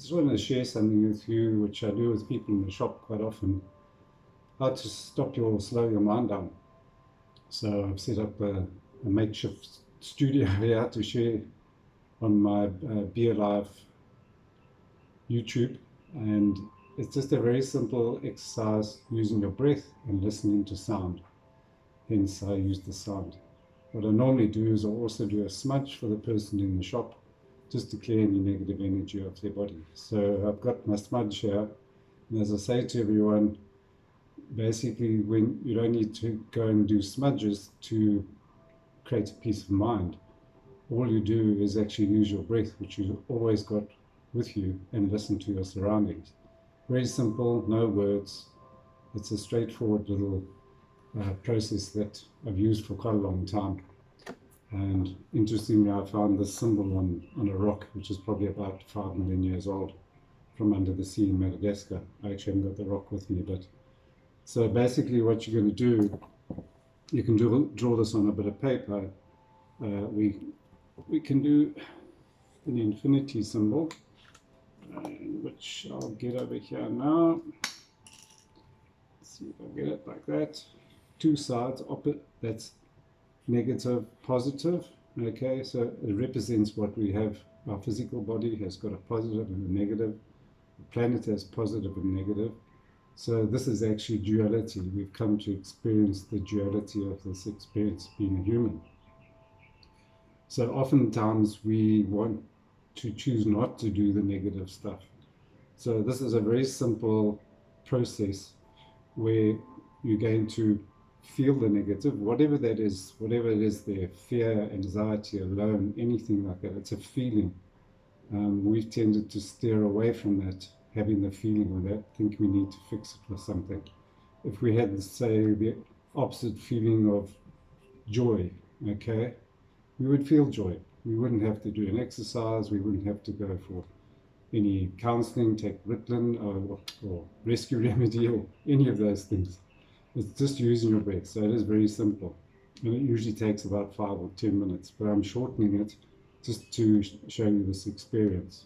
just want to share something with you, which I do with people in the shop quite often, how to slow your mind down. So I've set up a makeshift studio here to share on my Be Alive YouTube. And it's just a very simple exercise using your breath and listening to sound. Hence, I use the sound. What I normally do is I also do a smudge for the person in the shop just to clear any negative energy off their body. So I've got my smudge here. And as I say to everyone, basically, when you don't need to go and do smudges to create a peace of mind. All you do is actually use your breath, which you've always got with you, and listen to your surroundings. Very simple, no words. It's a straightforward little process that I've used for quite a long time. And interestingly, I found this symbol on a rock, which is probably about 5 million years old, from under the sea in Madagascar. I actually haven't got the rock with me, but so basically what you're going to do, you can draw this on a bit of paper. We can do an infinity symbol, which I'll get over here now. Let's see if I get it like that. Two sides, opposite, that's negative, positive. Okay, so it represents what we have. Our physical body has got a positive and a negative. The planet has positive and negative. So this is actually duality. We've come to experience the duality of this experience being a human. So oftentimes we want to choose not to do the negative stuff. So this is a very simple process where you're going to feel the negative, whatever that is, whatever it is there, fear, anxiety, alone, anything like that. It's a feeling. We've tended to steer away from that, having the feeling of that, think we need to fix it with something. If we had, say, the opposite feeling of joy, okay, we would feel joy. We wouldn't have to do an exercise, we wouldn't have to go for any counseling, take Ritalin or rescue remedy or any of those things. It's just using your breath. So it is very simple. And it usually takes about 5 or 10 minutes, but I'm shortening it just to show you this experience.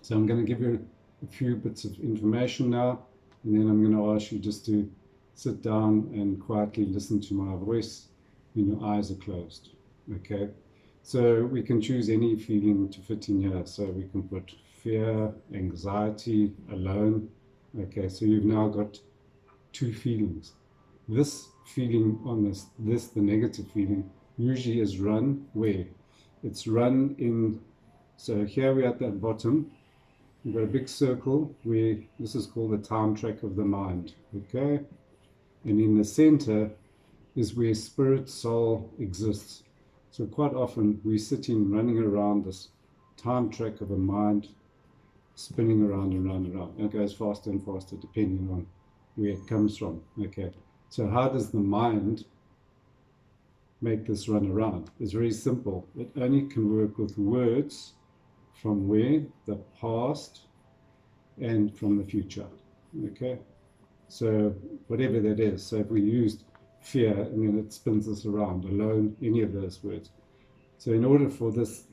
So I'm going to give you a few bits of information now, and then I'm going to ask you just to sit down and quietly listen to my voice when your eyes are closed. Okay? So we can choose any feeling to fit in here. So we can put fear, anxiety, alone. Okay, so you've now got two feelings. This feeling on this, the negative feeling, usually is run where? It's run in, so here we're at the bottom. We've got a big circle where this is called the time track of the mind. Okay? And in the center is where spirit, soul exists. So quite often we're sitting, running around this time track of a mind, spinning around and round and round. And it goes faster and faster depending on where it comes from. Okay, so how does the mind make this run around? It's very simple. It only can work with words from where? The past and from the future. Okay, so whatever that is. So if we used fear, and then it spins us around, alone, any of those words. So in order for this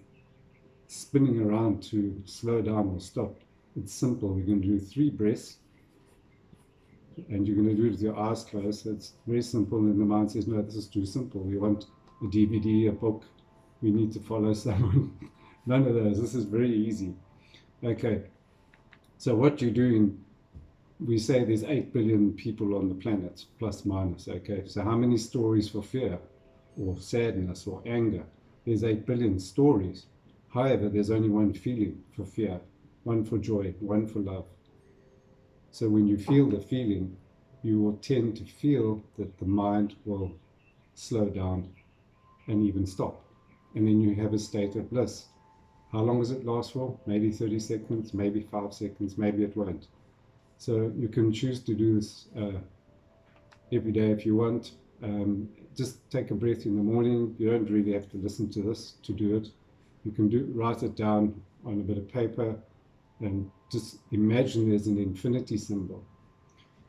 spinning around to slow down or stop, it's simple. We're going to do 3 breaths, and you're going to do it with your eyes closed. So it's very simple, and the mind says, no, this is too simple. We want a DVD, a book. We need to follow someone. None of those. This is very easy. Okay, so what you're doing, we say there's 8 billion people on the planet, plus minus, okay? So how many stories for fear or sadness or anger? There's 8 billion stories. However, there's only one feeling for fear, one for joy, one for love. So when you feel the feeling, you will tend to feel that the mind will slow down and even stop. And then you have a state of bliss. How long does it last for? Maybe 30 seconds, maybe 5 seconds, maybe it won't. So you can choose to do this every day if you want. Just take a breath in the morning. You don't really have to listen to this to do it. You can write it down on a bit of paper and just imagine there's an infinity symbol.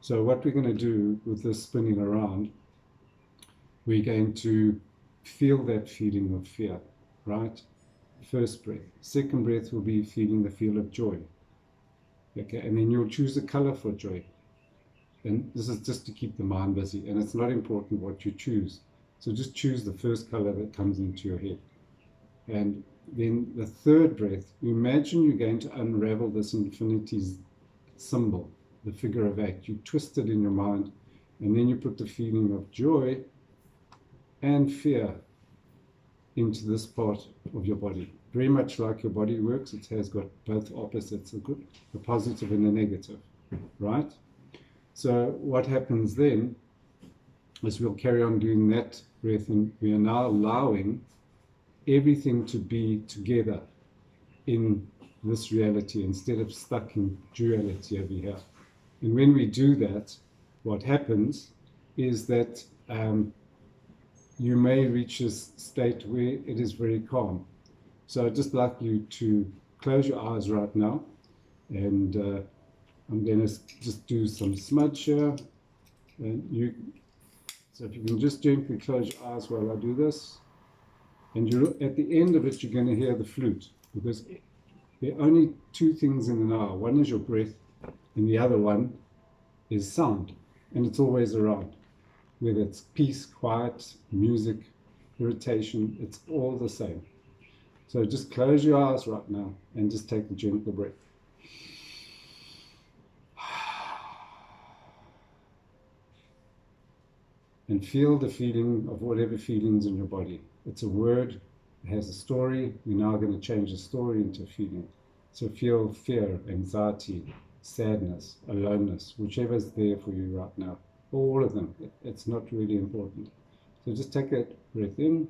So what we're going to do with this spinning around, we're going to feel that feeling of fear, right? First breath. Second breath will be feeling the feel of joy. Okay, and then you'll choose a color for joy. And this is just to keep the mind busy, and it's not important what you choose. So just choose the first color that comes into your head. And then the third breath, imagine you're going to unravel this infinity symbol, the figure of 8. You twist it in your mind, and then you put the feeling of joy and fear into this part of your body. Very much like your body works, it has got both opposites, the positive and the negative, right? So what happens then is we'll carry on doing that breath, and we are now allowing everything to be together in this reality instead of stuck in duality over here. And when we do that, what happens is that you may reach a state where it is very calm. So I'd just like you to close your eyes right now, and I'm going to just do some smudge here. And so if you can just gently close your eyes while I do this, and at the end of it, you're going to hear the flute, because there are only two things in an hour. One is your breath, and the other one is sound, and it's always around. Whether it's peace, quiet, music, irritation, it's all the same. So just close your eyes right now and just take a gentle breath. And feel the feeling of whatever feelings in your body. It's a word, it has a story. We're now going to change the story into a feeling. So feel fear, anxiety, sadness, aloneness, whichever is there for you right now. All of them. It's not really important. So just take a breath in.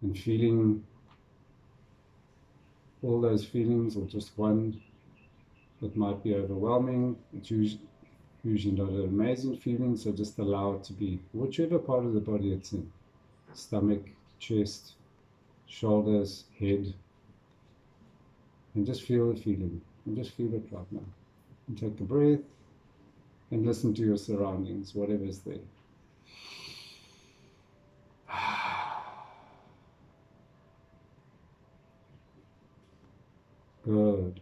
And feeling all those feelings, or just one that might be overwhelming. It's usually not an amazing feeling, so just allow it to be whichever part of the body it's in. Stomach, chest, shoulders, head. And just feel the feeling. And just feel it right now. And take a breath and listen to your surroundings, whatever's there. Good.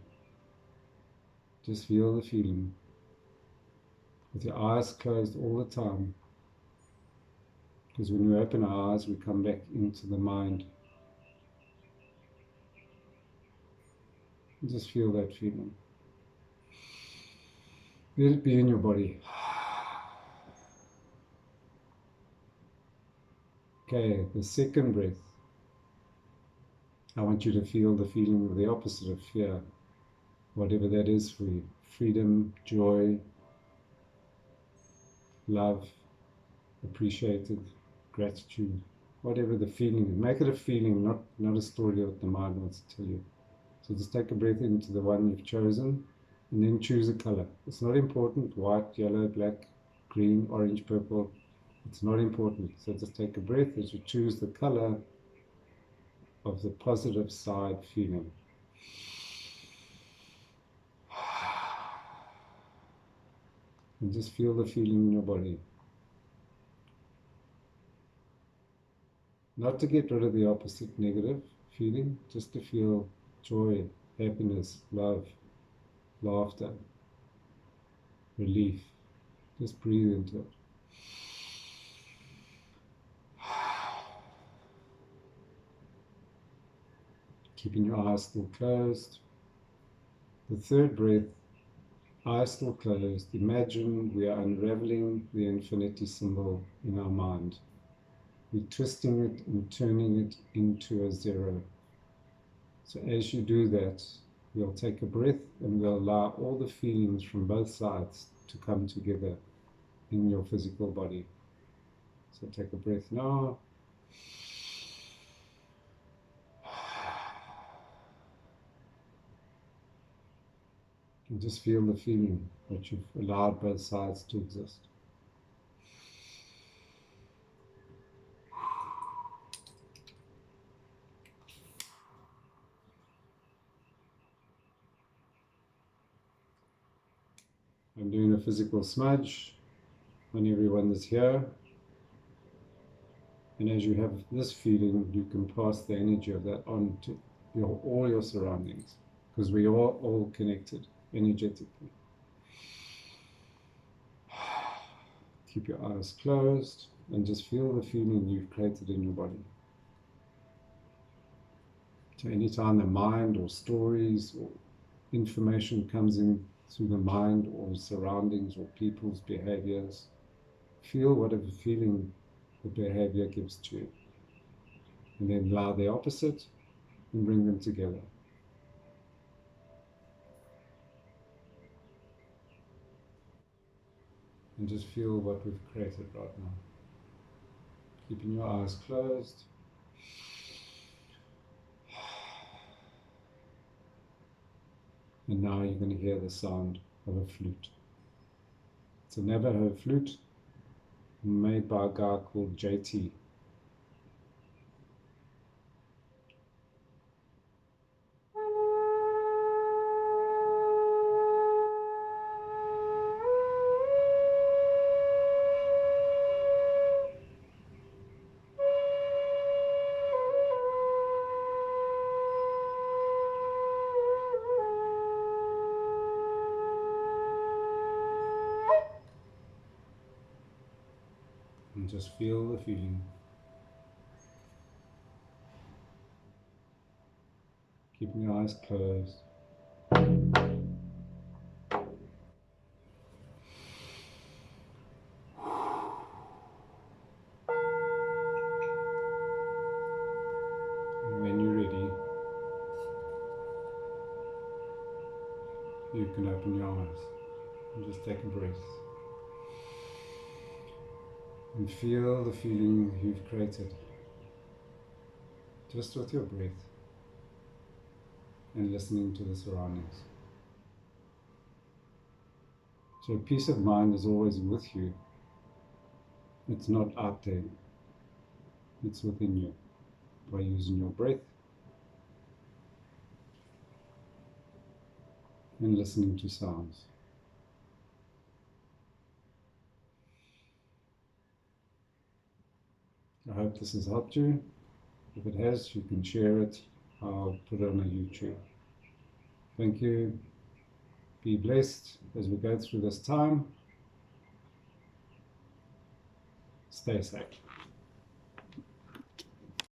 Just feel the feeling. With your eyes closed all the time. Because when we open our eyes, we come back into the mind. And just feel that feeling. Let it be in your body. Okay, the second breath. I want you to feel the feeling of the opposite of fear, whatever that is for you. Freedom, joy, love, appreciated, gratitude, whatever the feeling is. Make it a feeling, not a story that the mind wants to tell you. So just take a breath into the one you've chosen, and then choose a color. It's not important, white, yellow, black, green, orange, purple. It's not important. So just take a breath as you choose the color of the positive side feeling. And just feel the feeling in your body. Not to get rid of the opposite negative feeling, just to feel joy, happiness, love, laughter, relief. Just breathe into it. Keeping your eyes still closed. The third breath, eyes still closed. Imagine we are unraveling the infinity symbol in our mind. We're twisting it and turning it into a zero. So as you do that, we'll take a breath and we'll allow all the feelings from both sides to come together in your physical body. So take a breath now. And just feel the feeling that you've allowed both sides to exist. I'm doing a physical smudge on everyone that's here. And as you have this feeling, you can pass the energy of that on to all your surroundings, because we are all connected energetically. Keep your eyes closed and just feel the feeling you've created in your body. So anytime the mind or stories or information comes in through the mind or surroundings or people's behaviors, feel whatever feeling the behavior gives to you. And then allow the opposite and bring them together. And just feel what we've created right now. Keeping your eyes closed. And now you're going to hear the sound of a flute. It's a Navajo flute made by a guy called JT. And just feel the feeling. Keeping your eyes closed. And when you're ready, you can open your eyes and just take a breath. And feel the feeling you've created just with your breath and listening to the surroundings. So peace of mind is always with you. It's not out there. It's within you by using your breath and listening to sounds. I hope this has helped you. If it has, you can share it. I'll put it on a YouTube. Thank you. Be blessed as we go through this time. Stay safe.